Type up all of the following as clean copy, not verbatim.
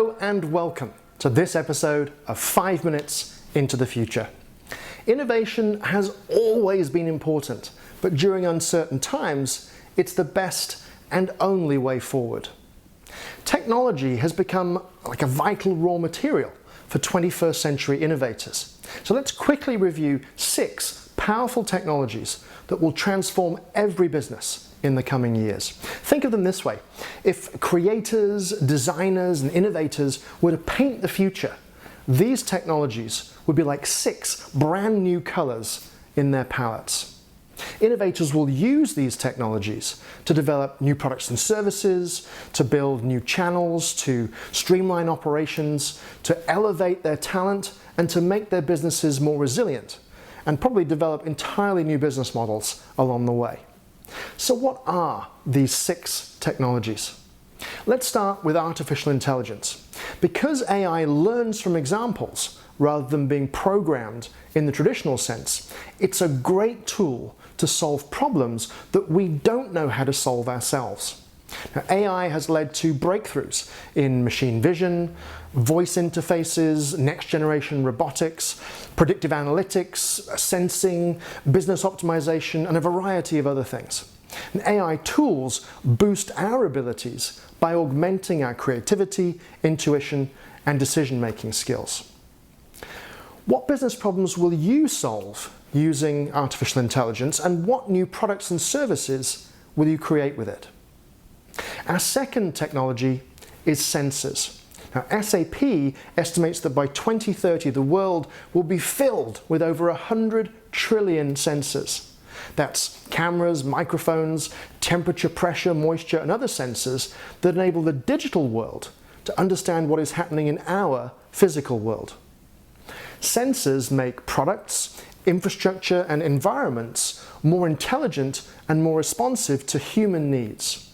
Hello and welcome to this episode of 5 Minutes into the Future. Innovation has always been important, but during uncertain times, it's the best and only way forward. Technology has become like a vital raw material for 21st century innovators. So let's quickly review 6 powerful technologies that will transform every business in the coming years. Think of them this way. If creators, designers, and innovators were to paint the future, these technologies would be like 6 brand new colors in their palettes. Innovators will use these technologies to develop new products and services, to build new channels, to streamline operations, to elevate their talent, and to make their businesses more resilient, and probably develop entirely new business models along the way. So what are these 6 technologies? Let's start with artificial intelligence. Because AI learns from examples rather than being programmed in the traditional sense, it's a great tool to solve problems that we don't know how to solve ourselves. Now, AI has led to breakthroughs in machine vision, voice interfaces, next-generation robotics, predictive analytics, sensing, business optimization, and a variety of other things. And AI tools boost our abilities by augmenting our creativity, intuition, and decision-making skills. What business problems will you solve using artificial intelligence, and what new products and services will you create with it? Our second technology is sensors. Now, SAP estimates that by 2030 the world will be filled with over 100 trillion sensors. That's cameras, microphones, temperature, pressure, moisture, and other sensors that enable the digital world to understand what is happening in our physical world. Sensors make products, infrastructure, and environments more intelligent and more responsive to human needs.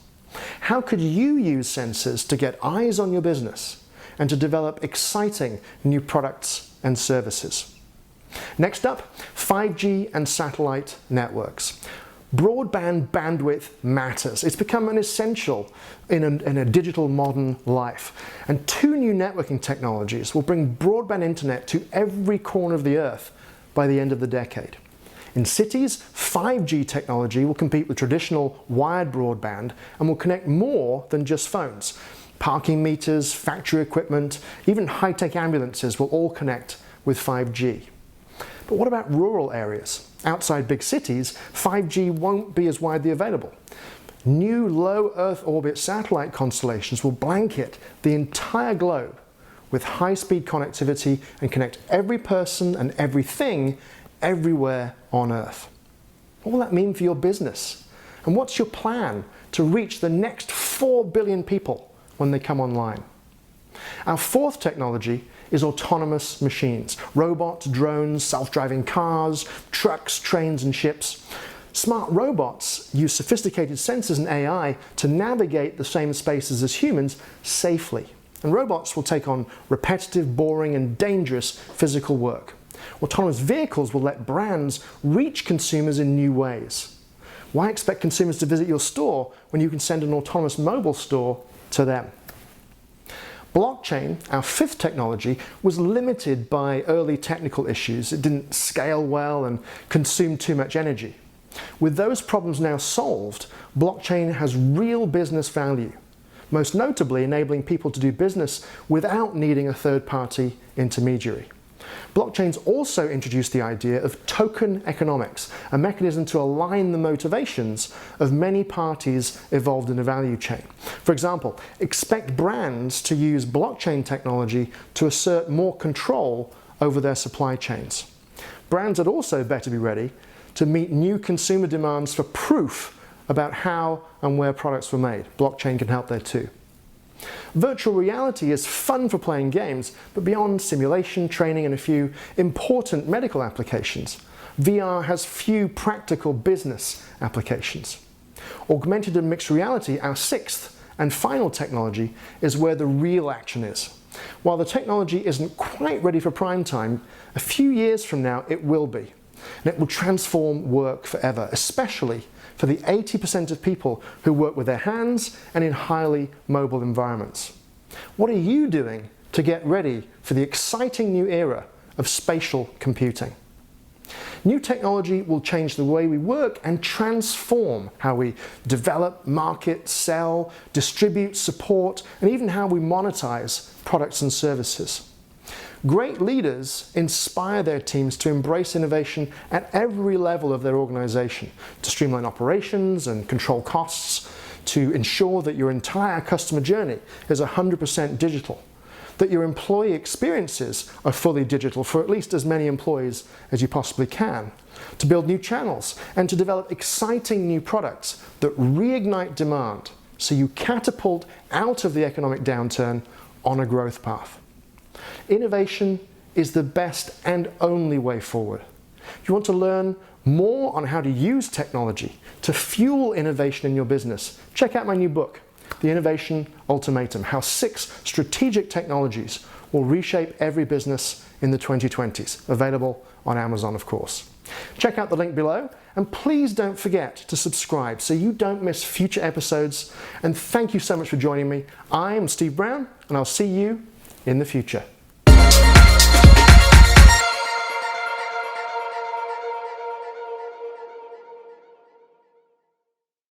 How could you use sensors to get eyes on your business and to develop exciting new products and services? Next up, 5G and satellite networks. Broadband bandwidth matters. It's become an essential in a digital modern life. And 2 new networking technologies will bring broadband internet to every corner of the earth by the end of the decade. In cities, 5G technology will compete with traditional wired broadband and will connect more than just phones. Parking meters, factory equipment, even high-tech ambulances will all connect with 5G. But what about rural areas? Outside big cities, 5G won't be as widely available. New low Earth orbit satellite constellations will blanket the entire globe with high-speed connectivity and connect every person and everything everywhere on Earth. What will that mean for your business? And what's your plan to reach the next 4 billion people when they come online? Our fourth technology is autonomous machines. Robots, drones, self-driving cars, trucks, trains, and ships. Smart robots use sophisticated sensors and AI to navigate the same spaces as humans safely. And robots will take on repetitive, boring, and dangerous physical work. Autonomous vehicles will let brands reach consumers in new ways. Why expect consumers to visit your store when you can send an autonomous mobile store to them? Blockchain, our 5th technology, was limited by early technical issues. It didn't scale well and consumed too much energy. With those problems now solved, blockchain has real business value, most notably enabling people to do business without needing a third-party intermediary. Blockchains also introduced the idea of token economics, a mechanism to align the motivations of many parties involved in a value chain. For example, expect brands to use blockchain technology to assert more control over their supply chains. Brands had also better be ready to meet new consumer demands for proof about how and where products were made. Blockchain can help there too. Virtual reality is fun for playing games, but beyond simulation, training, and a few important medical applications, VR has few practical business applications. Augmented and mixed reality, our 6th and final technology, is where the real action is. While the technology isn't quite ready for prime time, a few years from now it will be. And it will transform work forever, especially for the 80% of people who work with their hands and in highly mobile environments. What are you doing to get ready for the exciting new era of spatial computing? New technology will change the way we work and transform how we develop, market, sell, distribute, support, and even how we monetize products and services. Great leaders inspire their teams to embrace innovation at every level of their organization, to streamline operations and control costs, to ensure that your entire customer journey is 100% digital, that your employee experiences are fully digital for at least as many employees as you possibly can, to build new channels and to develop exciting new products that reignite demand so you catapult out of the economic downturn on a growth path. Innovation is the best and only way forward. If you want to learn more on how to use technology to fuel innovation in your business, check out my new book, The Innovation Ultimatum: How 6 Strategic Technologies Will Reshape Every Business in the 2020s, available on Amazon, of course. Check out the link below, and please don't forget to subscribe so you don't miss future episodes. And thank you so much for joining me. I'm Steve Brown, and I'll see you in the future.